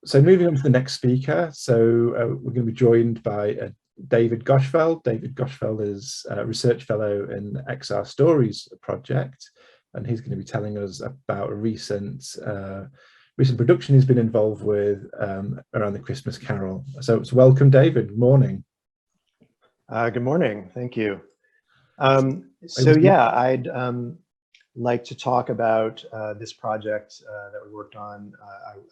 So moving on to the next speaker. We're going to be joined by David Gochfeld. David Gochfeld is a research fellow in the XR Stories project, and he's going to be telling us about a recent production he's been involved with around the Christmas Carol. So welcome, David. Good morning. Good morning. Thank you. Yeah, I'd like to talk about this project that we worked on.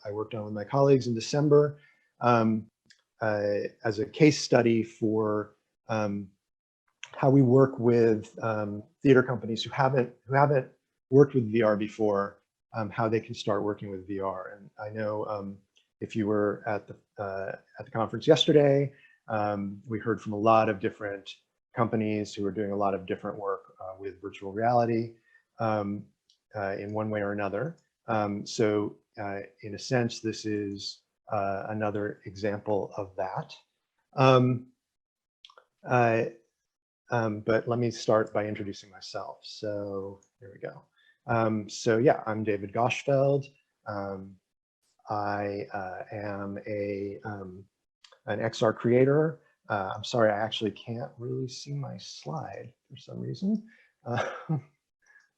I worked on with my colleagues in December as a case study for how we work with theater companies who haven't worked with VR before, how they can start working with VR. And I know if you were at the conference yesterday, we heard from a lot of different companies who are doing a lot of different work with virtual reality in one way or another. In a sense, this is another example of that. But let me start by introducing myself. So here we go. Yeah, I'm David Gochfeld. I am an XR creator. I'm sorry, I actually can't really see my slide for some reason.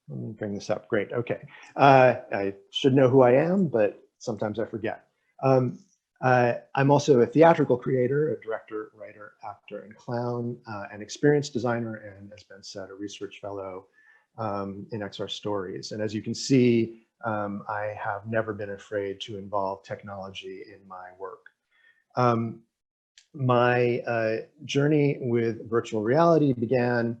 Let me bring this up. Great. Okay. I should know who I am, but sometimes I forget. I'm also a theatrical creator, a director, writer, actor, and clown, an experienced designer, and as Ben said, a research fellow in XR Stories. And as you can see, I have never been afraid to involve technology in my work. My journey with virtual reality began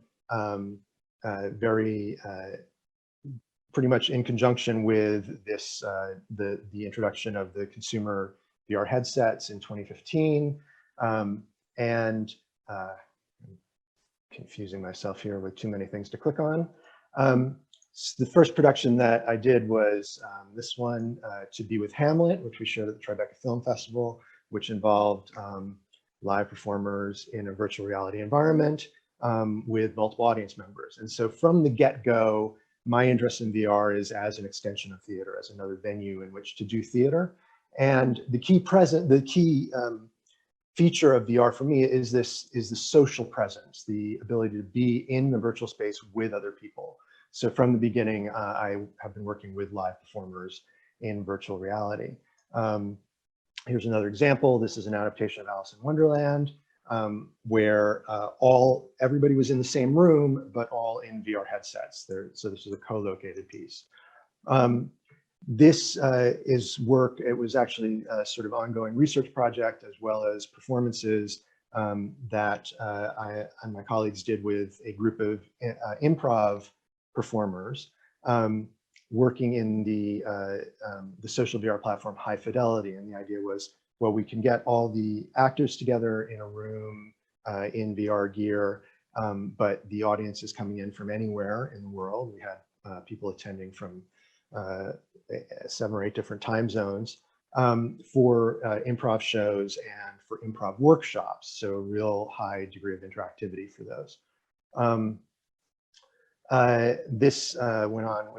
pretty much in conjunction with this, the introduction of the consumer VR headsets in 2015. I'm confusing myself here with too many things to click on. The first production that I did was this one, To Be with Hamlet, which we showed at the Tribeca Film Festival, which involved live performers in a virtual reality environment with multiple audience members. And so from the get-go, my interest in VR is as an extension of theater, as another venue in which to do theater. And the key feature of VR for me is the social presence, the ability to be in the virtual space with other people. So from the beginning, I have been working with live performers in virtual reality. Here's another example. This is an adaptation of Alice in Wonderland, where everybody was in the same room, but all in VR headsets. So this is a co-located piece. This is work. It was actually a sort of ongoing research project as well as performances that I and my colleagues did with a group of improv performers working in the social VR platform High Fidelity. And the idea was, well, we can get all the actors together in a room in VR gear, but the audience is coming in from anywhere in the world. We had people attending from 7 or 8 different time zones for improv shows and for improv workshops. So a real high degree of interactivity for those. We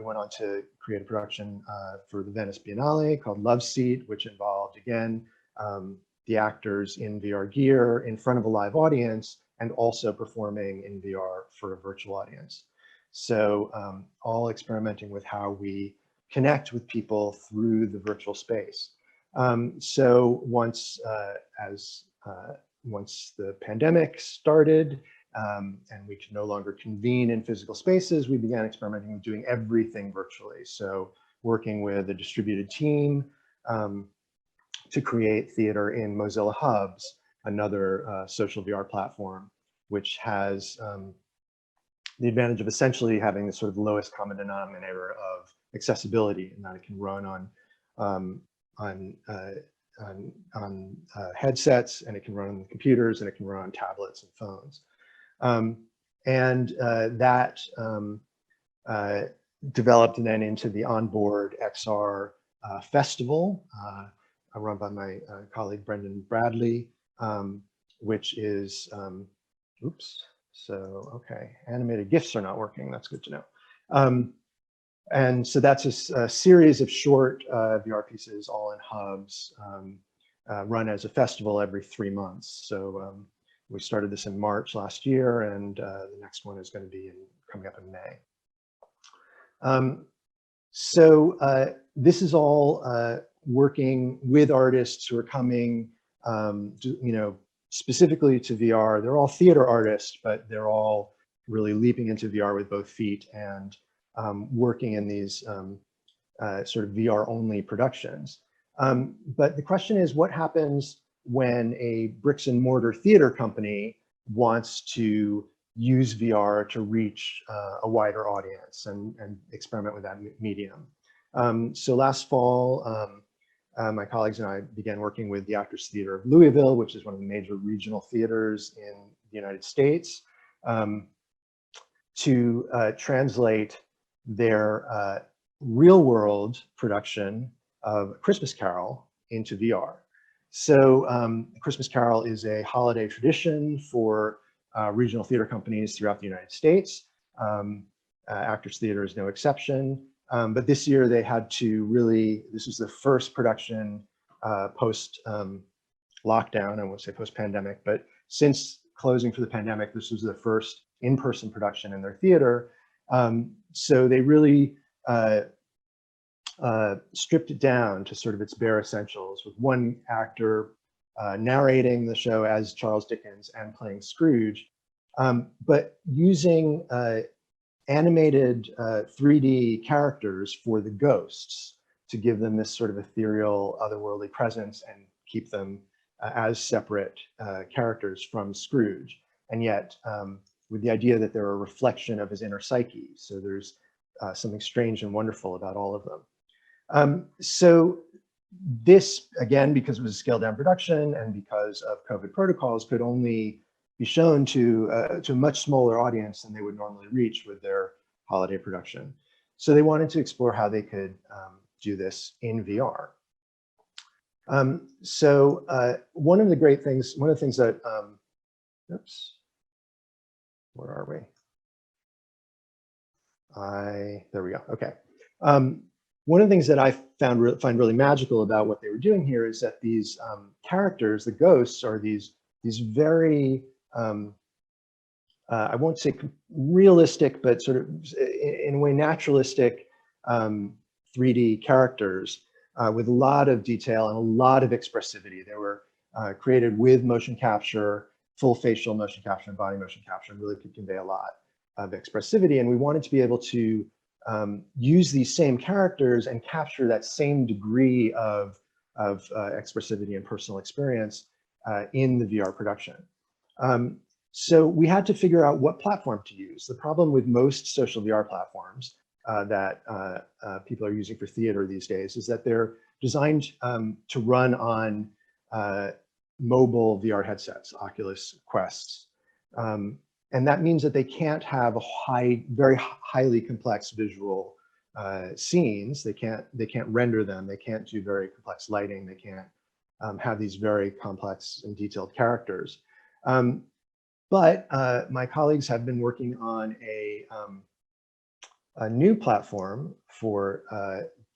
went on to create a production for the Venice Biennale called Love Seat, which involved, again, the actors in VR gear in front of a live audience and also performing in VR for a virtual audience. So all experimenting with how we connect with people through the virtual space. So once the pandemic started, and we could no longer convene in physical spaces, we began experimenting with doing everything virtually. So working with a distributed team to create theater in Mozilla Hubs, another social VR platform, which has the advantage of essentially having the sort of lowest common denominator of accessibility, and that it can run on headsets, and it can run on computers, and it can run on tablets and phones. That developed then into the Onboard XR Festival, run by my colleague Brendan Bradley, which is, oops, so, okay, animated GIFs are not working, that's good to know. And so that's a series of short VR pieces, all in hubs, run as a festival every 3 months. So we started this in March last year, and the next one is going to be coming up in May. This is all working with artists who are coming, specifically to VR. They're all theater artists, but they're all really leaping into VR with both feet and working in these sort of VR-only productions. But the question is, what happens when a bricks and mortar theater company wants to use VR to reach a wider audience and experiment with that medium? So last fall, my colleagues and I began working with the Actors Theater of Louisville, which is one of the major regional theaters in the United States, to translate their real world production of Christmas Carol into VR. So Christmas Carol is a holiday tradition for regional theater companies throughout the United States. Actors Theater is no exception. But this year they had to really, this was the first production post lockdown, I won't say post pandemic, but since closing for the pandemic, this was the first in-person production in their theater. So they really stripped it down to sort of its bare essentials, with one actor narrating the show as Charles Dickens and playing Scrooge, but using animated 3D characters for the ghosts to give them this sort of ethereal, otherworldly presence and keep them as separate characters from Scrooge. And yet, with the idea that they're a reflection of his inner psyche. So there's something strange and wonderful about all of them. So this, again, because it was a scaled down production and because of COVID protocols, could only be shown to a much smaller audience than they would normally reach with their holiday production. So they wanted to explore how they could do this in VR. One of the things that, oops, where are we? There we go, okay. One of the things that I find really magical about what they were doing here is that these characters, the ghosts, are these very, I won't say realistic, but sort of in a way naturalistic 3D characters with a lot of detail and a lot of expressivity. They were created with motion capture, full facial motion capture and body motion capture, and really could convey a lot of expressivity. And we wanted to be able to use these same characters and capture that same degree of expressivity and personal experience in the VR production. So we had to figure out what platform to use. The problem with most social VR platforms that people are using for theater these days is that they're designed to run on mobile VR headsets, Oculus Quests. And that means that they can't have very highly complex visual scenes. They can't render them. They can't do very complex lighting. They can't have these very complex and detailed characters. But my colleagues have been working on a new platform for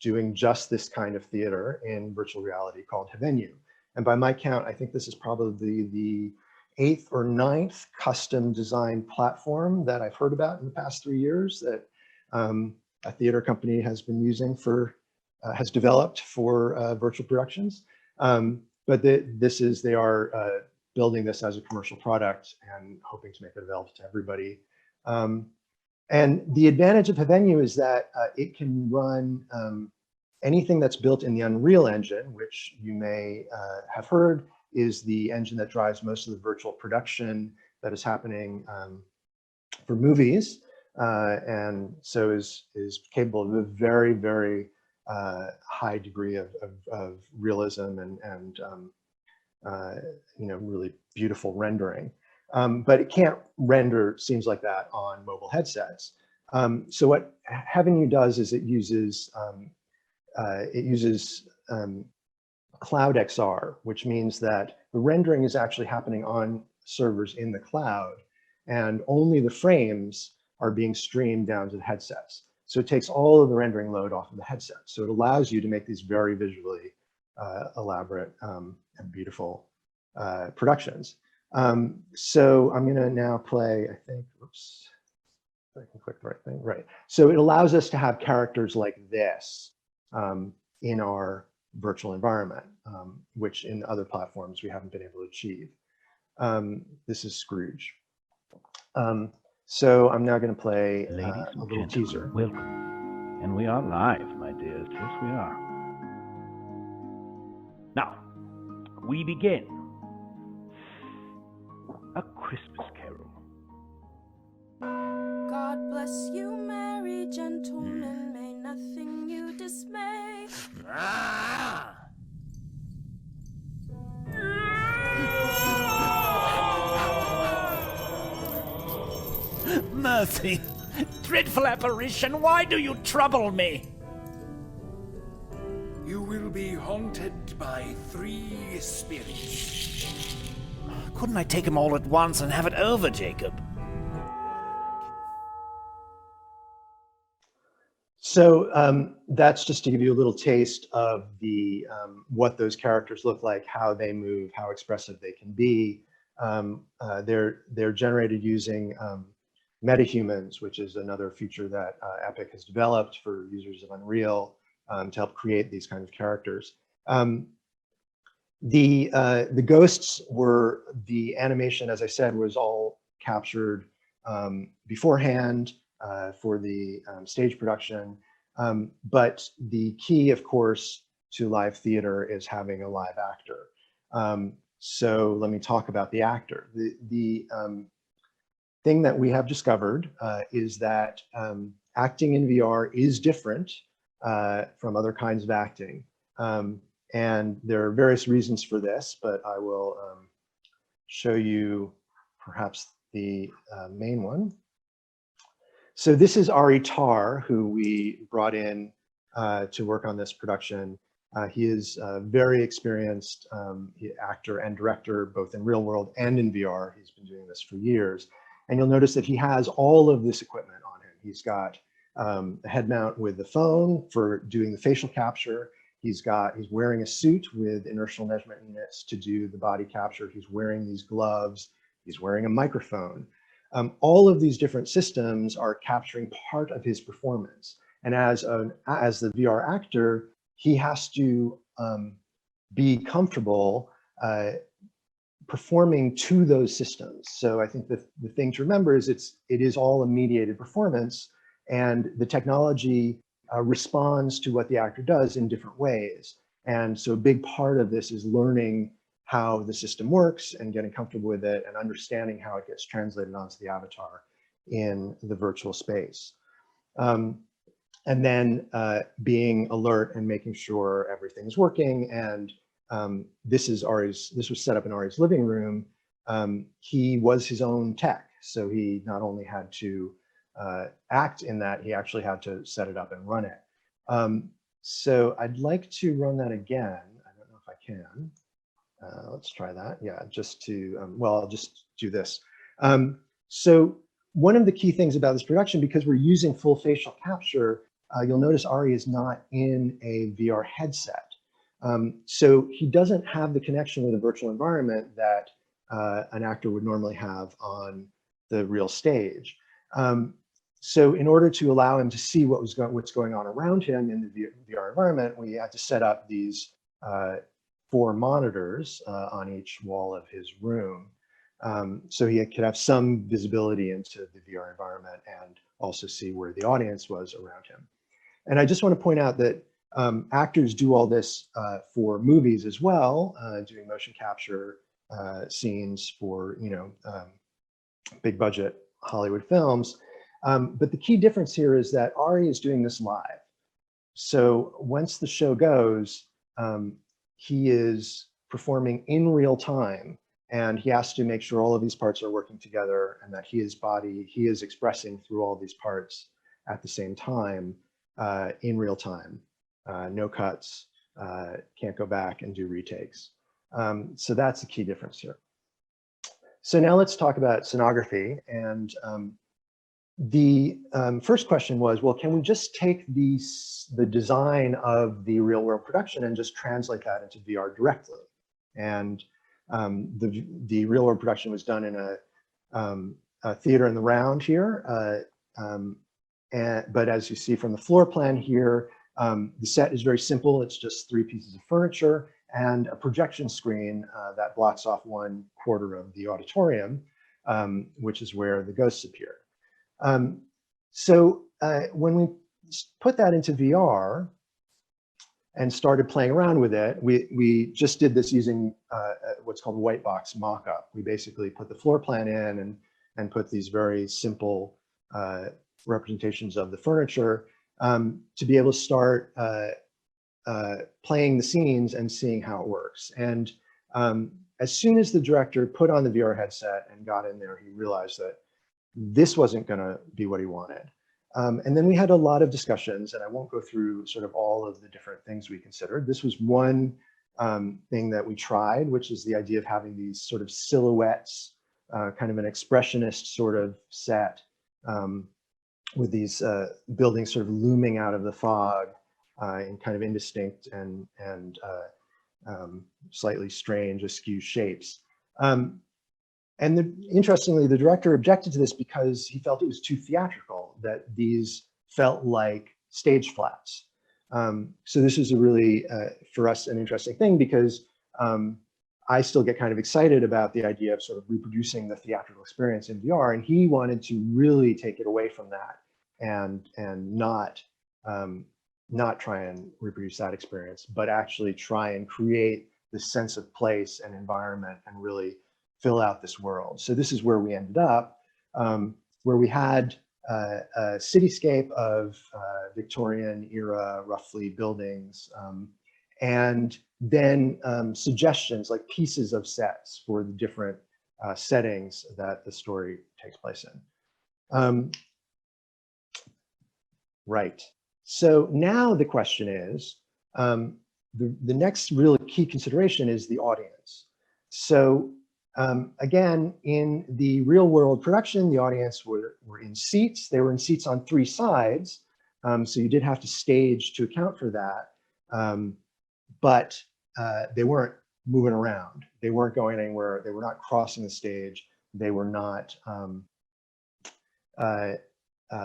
doing just this kind of theater in virtual reality called HOPE2. And by my count, I think this is probably the 8th or 9th custom designed platform that I've heard about in the past 3 years that a theater company has been using has developed for virtual productions. But they are building this as a commercial product and hoping to make it available to everybody. And the advantage of HOPE2 is that it can run anything that's built in the Unreal Engine, which you may have heard is the engine that drives most of the virtual production that is happening for movies, and so is capable of a very, very high degree of realism and really beautiful rendering. But it can't render scenes like that on mobile headsets. So what HOPE2 does is it uses Cloud XR, which means that the rendering is actually happening on servers in the cloud, and only the frames are being streamed down to the headsets. So it takes all of the rendering load off of the headset. So it allows you to make these very visually elaborate and beautiful productions. So I'm gonna now play, I think, oops, I can click the right thing, right. So it allows us to have characters like this in our virtual environment, which in other platforms we haven't been able to achieve. This is Scrooge. So I'm now going to play a little teaser. Welcome. And we are live, my dears. Yes, we are. Now, we begin. A Christmas Carol. God bless you, merry gentlemen, may nothing you dismay. Mercy! Dreadful apparition, why do you trouble me? You will be haunted by 3 spirits. Couldn't I take them all at once and have it over, Jacob? So that's just to give you a little taste of the what those characters look like, how they move, how expressive they can be. They're generated using metahumans, which is another feature that Epic has developed for users of Unreal to help create these kind of characters. The ghosts were, the animation, as I said, was all captured beforehand for the stage production. But the key, of course, to live theater is having a live actor. So let me talk about the actor. The thing that we have discovered is that acting in VR is different from other kinds of acting. And there are various reasons for this, but I will show you perhaps the main one. So this is Ari Tar, who we brought in to work on this production. He is a very experienced actor and director, both in real world and in VR. He's been doing this for years. And you'll notice that he has all of this equipment on him. He's got a head mount with the phone for doing the facial capture. He's wearing a suit with inertial measurement units to do the body capture. He's wearing these gloves. He's wearing a microphone. All of these different systems are capturing part of his performance. And as the VR actor, he has to be comfortable performing to those systems. So I think the thing to remember is it is all a mediated performance, and the technology responds to what the actor does in different ways. And so a big part of this is learning how the system works and getting comfortable with it and understanding how it gets translated onto the avatar in the virtual space. And then being alert and making sure everything's working. And this was set up in Ari's living room. He was his own tech. So he not only had to act in that, he actually had to set it up and run it. So I'd like to run that again. I don't know if I can. Let's try that. Yeah, just to, well, I'll just do this. So one of the key things about this production, because we're using full facial capture, you'll notice Ari is not in a VR headset. So he doesn't have the connection with a virtual environment that an actor would normally have on the real stage. So in order to allow him to see what's going on around him in the VR environment, we had to set up these 4 monitors on each wall of his room. So he could have some visibility into the VR environment and also see where the audience was around him. And I just want to point out that actors do all this for movies as well, doing motion capture scenes for, big budget Hollywood films. But the key difference here is that Ari is doing this live. So once the show goes, he is performing in real time, and he has to make sure all of these parts are working together and that he is expressing through all these parts at the same time in real time. No cuts, can't go back and do retakes. So that's the key difference here. So now let's talk about scenography. And the first question was, well, can we just take the design of the real world production and just translate that into VR directly? And the real world production was done in a theater in the round here. But as you see from the floor plan here, the set is very simple. It's just 3 pieces of furniture and a projection screen that blocks off 1/4 of the auditorium, which is where the ghosts appear. So when we put that into VR and started playing around with it, we just did this using what's called a white box mock-up. We basically put the floor plan in and put these very simple representations of the furniture to be able to start playing the scenes and seeing how it works. And as soon as the director put on the VR headset and got in there, he realized that this wasn't going to be what he wanted. And then we had a lot of discussions, and I won't go through sort of all of the different things we considered. This was one thing that we tried, which is the idea of having these sort of silhouettes, kind of an expressionist sort of set with these buildings sort of looming out of the fog in kind of indistinct and slightly strange, askew shapes. Interestingly, the director objected to this because he felt it was too theatrical, that these felt like stage flats. So this is a really, for us, an interesting thing, because I still get kind of excited about the idea of sort of reproducing the theatrical experience in VR, and he wanted to really take it away from that and not try and reproduce that experience, but actually try and create this sense of place and environment and really fill out this world. So this is where we ended up, where we had a cityscape of Victorian era, roughly, buildings, and then suggestions, like pieces of sets for the different settings that the story takes place in. Right. So now the question is, the next real key consideration is the audience. So again, in the real world production, the audience were in seats. They were in seats on 3 sides. So you did have to stage to account for that. But they weren't moving around. They weren't going anywhere. They were not crossing the stage. They were not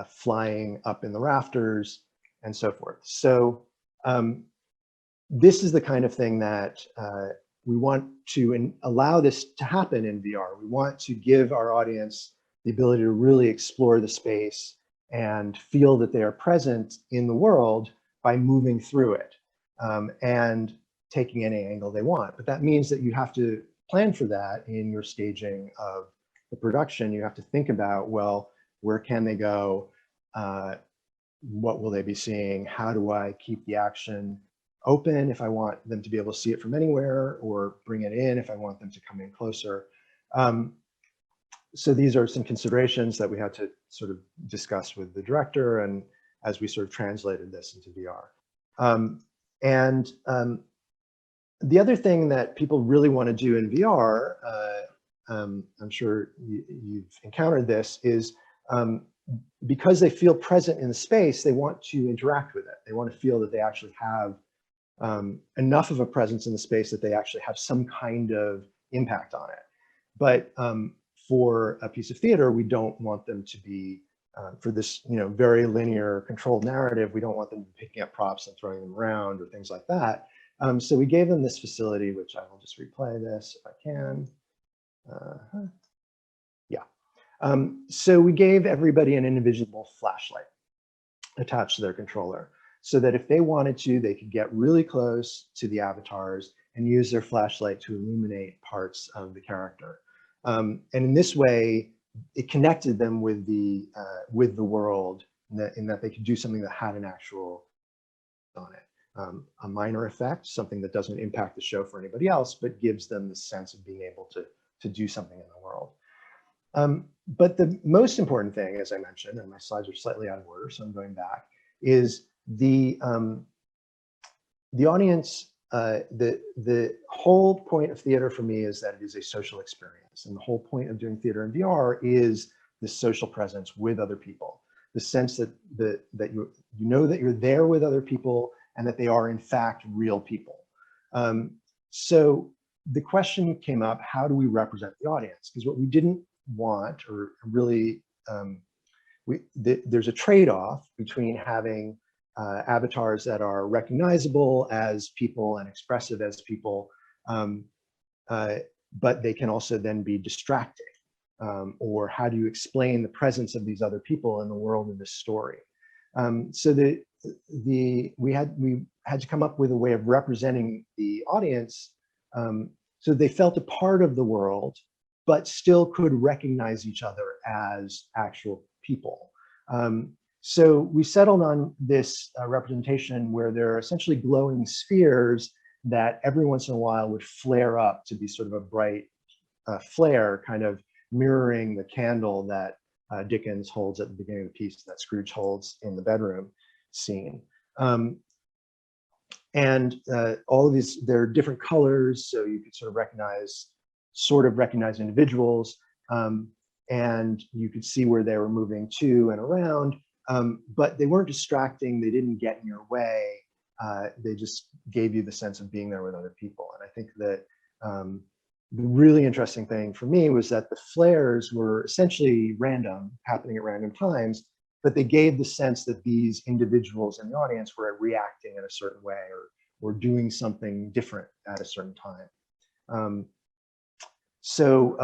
flying up in the rafters and so forth. So this is the kind of thing that we want to allow this to happen in VR. We want to give our audience the ability to really explore the space and feel that they are present in the world by moving through it and taking any angle they want. But that means that you have to plan for that in your staging of the production. You have to think about, well, where can they go? What will they be seeing? How do I keep the action open if I want them to be able to see it from anywhere, or bring it in if I want them to come in closer? So these are some considerations that we had to sort of discuss with the director, and as we sort of translated this into VR. The other thing that people really want to do in VR, I'm sure you've encountered this, is because they feel present in the space, they want to interact with it. They want to feel that they actually have enough of a presence in the space that they actually have some kind of impact on it. But for a piece of theater, we don't want them to be, for this very linear controlled narrative, we don't want them picking up props and throwing them around or things like that. So we gave them this facility, which I will just replay this if I can. So we gave everybody an individual flashlight attached to their controller, so that if they wanted to, they could get really close to the avatars and use their flashlight to illuminate parts of the character. And in this way, it connected them with the world, in that they could do something that had an actual on it. A minor effect, something that doesn't impact the show for anybody else, but gives them the sense of being able to do something in the world. But the most important thing, as I mentioned, and my slides are slightly out of order, so I'm going back, is the audience. The whole point of theater for me is that it is a social experience, and the whole point of doing theater in VR is this social presence with other people, the sense that you know that you're there with other people and that they are in fact real people. So the question came up, how do we represent the audience? Because what we didn't want, or really, there's a trade-off between having avatars that are recognizable as people and expressive as people, but they can also then be distracting. Or how do you explain the presence of these other people in the world of this story? So we had to come up with a way of representing the audience so they felt a part of the world, but still could recognize each other as actual people. So we settled on this representation where there are essentially glowing spheres that every once in a while would flare up to be sort of a bright flare, kind of mirroring the candle that Dickens holds at the beginning of the piece, that Scrooge holds in the bedroom scene. And all of these, they're different colors, so you could sort of recognize individuals, and you could see where they were moving to and around, but they weren't distracting, they didn't get in your way, they just gave you the sense of being there with other people. And I think that the really interesting thing for me was that the flares were essentially random, happening at random times, but they gave the sense that these individuals in the audience were reacting in a certain way or doing something different at a certain time. So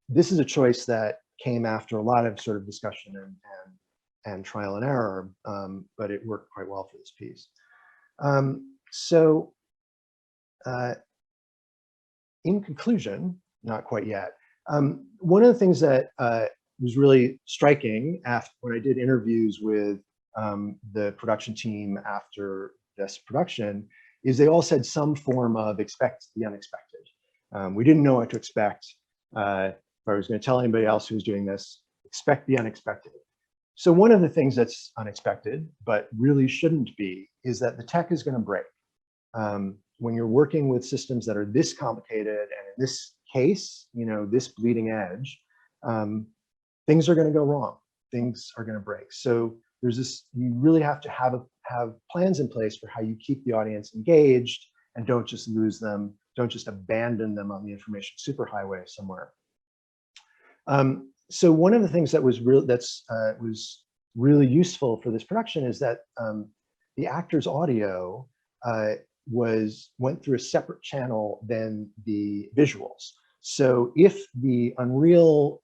this is a choice that came after a lot of sort of discussion and trial and error, but it worked quite well for this piece. In conclusion, not quite yet, one of the things that was really striking when I did interviews with the production team after this production is they all said some form of expect the unexpected. We didn't know what to expect. If I was going to tell anybody else who was doing this, expect the unexpected. So one of the things that's unexpected, but really shouldn't be, is that the tech is going to break. When you're working with systems that are this complicated, and in this case, this bleeding edge, things are going to go wrong. Things are going to break. So there's this, you really have to have plans in place for how you keep the audience engaged and don't just lose them, don't just abandon them on the information superhighway somewhere. So one of the things that was really useful for this production is that the actor's audio went through a separate channel than the visuals. So if the Unreal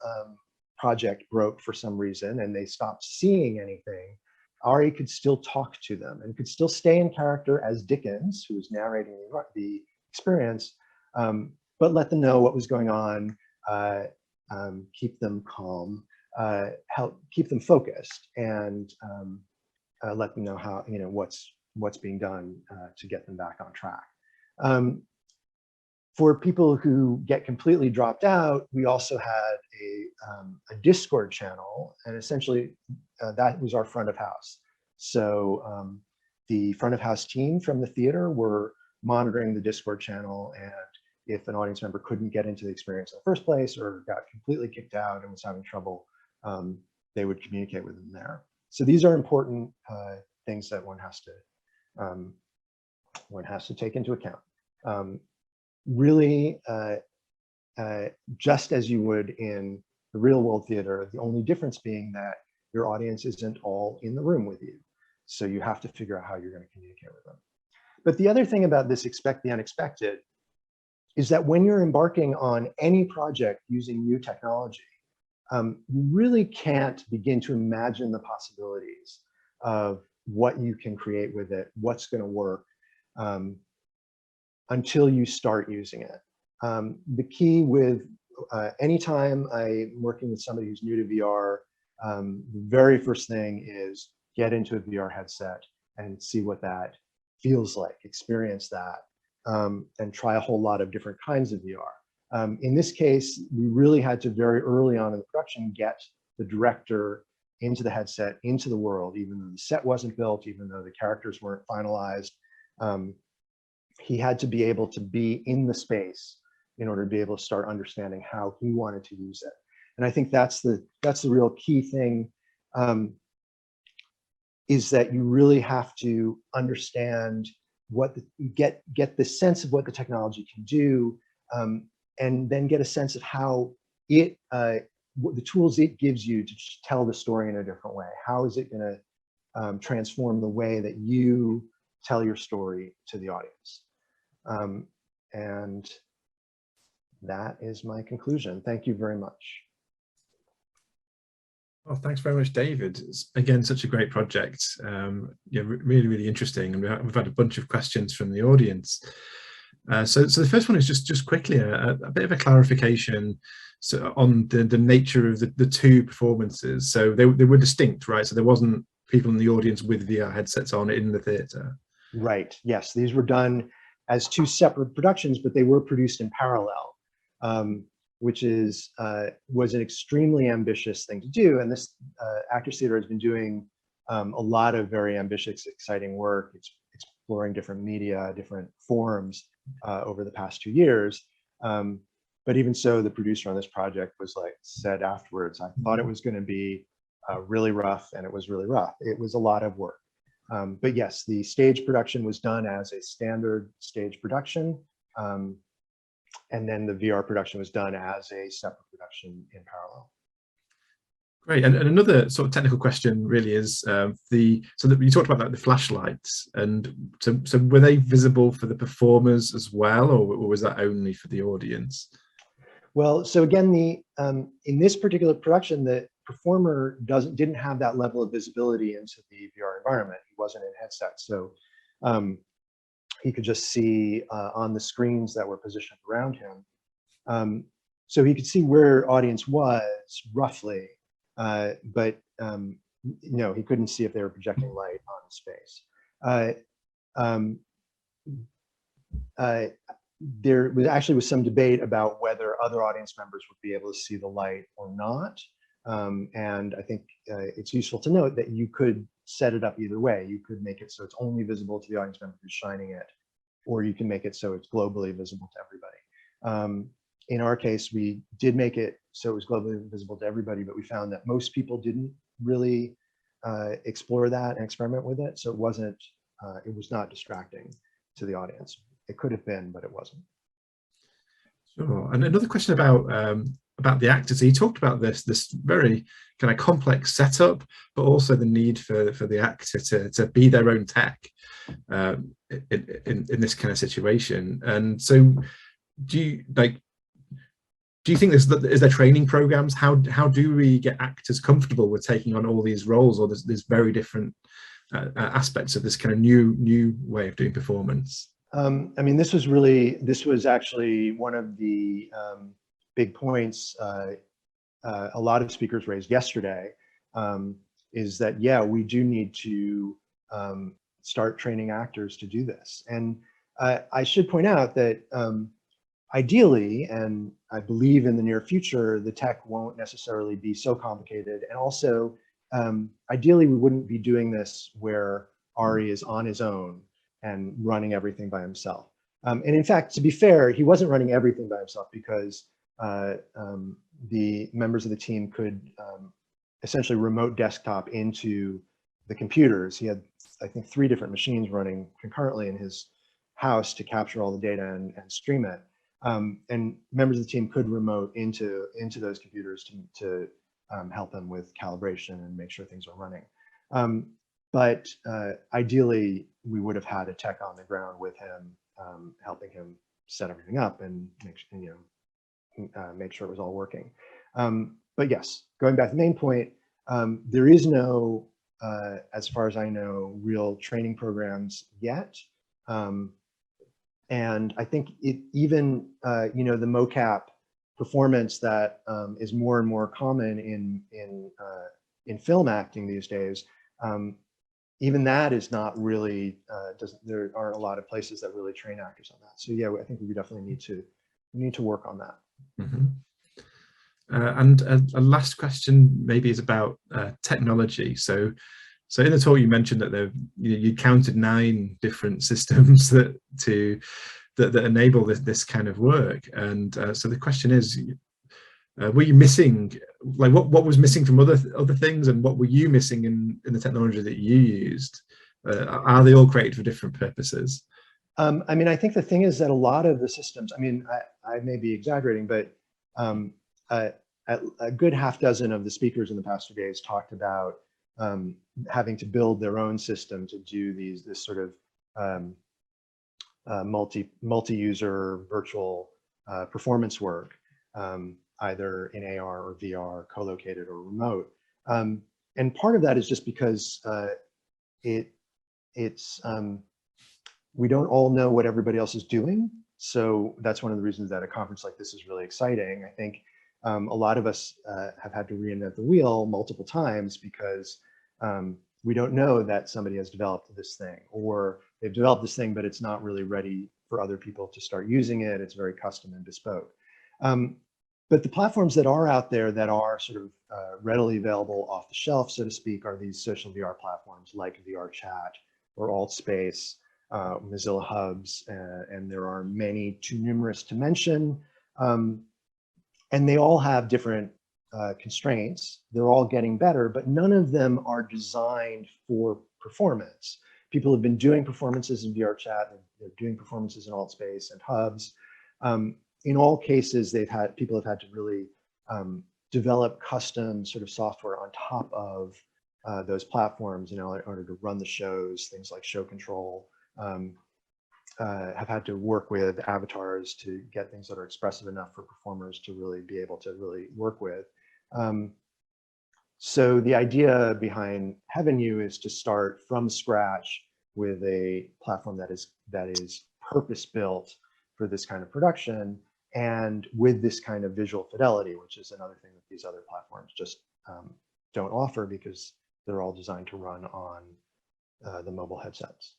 project broke for some reason and they stopped seeing anything, Ari could still talk to them and could still stay in character as Dickens, who was narrating the experience, but let them know what was going on, keep them calm, help keep them focused, and let them know how, what's being done to get them back on track. For people who get completely dropped out, we also had a Discord channel, and essentially that was our front of house. So the front of house team from the theater were monitoring the Discord channel, and if an audience member couldn't get into the experience in the first place or got completely kicked out and was having trouble, they would communicate with them there. So these are important things that one has to take into account. Really, just as you would in the real world theater, the only difference being that your audience isn't all in the room with you. So you have to figure out how you're going to communicate with them. But the other thing about this expect the unexpected is that when you're embarking on any project using new technology, you really can't begin to imagine the possibilities of what you can create with it, what's going to work, until you start using it. The key with anytime I'm working with somebody who's new to VR, the very first thing is get into a VR headset and see what that feels like, experience that, and try a whole lot of different kinds of VR. In this case, we really had to very early on in the production get the director into the headset, into the world, even though the set wasn't built, even though the characters weren't finalized. He had to be able to be in the space in order to be able to start understanding how he wanted to use it. And I think that's the real key thing, is that you really have to understand get the sense of what the technology can do, and then get a sense of how the tools it gives you to tell the story in a different way. How is it going to transform the way that you tell your story to the audience? And that is my conclusion. Thank you very much. Well, thanks very much, David. It's, again, such a great project. Yeah, really, really interesting. And we've had a bunch of questions from the audience. So the first one is just quickly a bit of a clarification on the nature of the two performances. So they were distinct, right? So there wasn't people in the audience with VR headsets on in the theatre. Right. Yes, these were done as two separate productions, but they were produced in parallel, which was an extremely ambitious thing to do. And this Actors Theatre has been doing a lot of very ambitious, exciting work. It's exploring different media, different forms over the past 2 years. But even so, the producer on this project was said afterwards, I thought it was going to be really rough, and it was really rough. It was a lot of work. But yes, the stage production was done as a standard stage production. And then the VR production was done as a separate production in parallel. Great, and another sort of technical question really is so that you talked about the flashlights, and so were they visible for the performers as well, or was that only for the audience? Well, so again, in this particular production, the performer didn't have that level of visibility into the VR environment. He wasn't in headset, so he could just see on the screens that were positioned around him. So he could see where audience was roughly, but no, he couldn't see if they were projecting light on space. There was some debate about whether other audience members would be able to see the light or not. And I think it's useful to note that you could set it up either way. You could make it so it's only visible to the audience member who's shining it, or you can make it so it's globally visible to everybody. In our case, we did make it so it was globally visible to everybody, but we found that most people didn't really explore that and experiment with it. So it was not distracting to the audience. It could have been, but it wasn't. Sure. And another question about the actors. So you talked about this very kind of complex setup, but also the need for the actor to be their own tech in this kind of situation. And so, do you think is there training programs? How do we get actors comfortable with taking on all these roles, or there's very different aspects of this kind of new way of doing performance? I mean, this was actually one of the big points a lot of speakers raised yesterday, is that, yeah, we do need to start training actors to do this. And I should point out that ideally, and I believe in the near future, the tech won't necessarily be so complicated. And also, ideally, we wouldn't be doing this where Ari is on his own and running everything by himself. And in fact, to be fair, he wasn't running everything by himself, because the members of the team could essentially remote desktop into the computers. He had, I think, 3 different machines running concurrently in his house to capture all the data and stream it. And members of the team could remote into those computers to help them with calibration and make sure things are running. But ideally, we would have had a tech on the ground with him, helping him set everything up and make sure it was all working. But yes, going back to the main point, there is no, as far as I know, real training programs yet. And I think even the mocap performance that is more and more common in film acting these days, even that is not really, there aren't a lot of places that really train actors on that. So yeah, I think we definitely need to work on that. Mm-hmm. And a last question maybe is about technology. So in the talk you mentioned that you counted 9 different systems that enable this kind of work. And so the question is, Were you missing, like what was missing from other things, and what were you missing in the technology that you used? Are they all created for different purposes? I mean, I think the thing is that a lot of the systems, I mean, I may be exaggerating, but a good half dozen of the speakers in the past 2 days talked about having to build their own system to do this sort of multi-user virtual performance work, either in AR or VR, co-located or remote. And part of that is just because we don't all know what everybody else is doing. So that's one of the reasons that a conference like this is really exciting. I think a lot of us have had to reinvent the wheel multiple times because we don't know that somebody has developed this thing, or they've developed this thing, but it's not really ready for other people to start using it. It's very custom and bespoke. But the platforms that are out there that are sort of readily available off the shelf, so to speak, are these social VR platforms like VR Chat or AltSpace, Mozilla Hubs, and there are many too numerous to mention. And they all have different constraints. They're all getting better, but none of them are designed for performance. People have been doing performances in VR Chat, they're doing performances in AltSpace and Hubs. In all cases, people have had to really develop custom sort of software on top of those platforms, in order to run the shows, things like show control, have had to work with avatars to get things that are expressive enough for performers to really be able to really work with. So the idea behind HOPE2 is to start from scratch with a platform that is purpose-built for this kind of production, and with this kind of visual fidelity, which is another thing that these other platforms just don't offer, because they're all designed to run on the mobile headsets.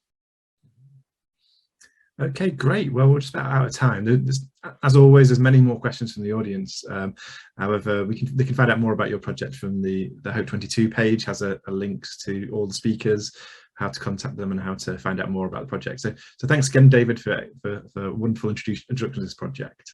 Okay, great. Well, we're just about out of time. As always, there's many more questions from the audience. However, they can find out more about your project from the HOPE22 page. Has a links to all the speakers, how to contact them, and how to find out more about the project. So thanks again, David, for a wonderful introduction to this project.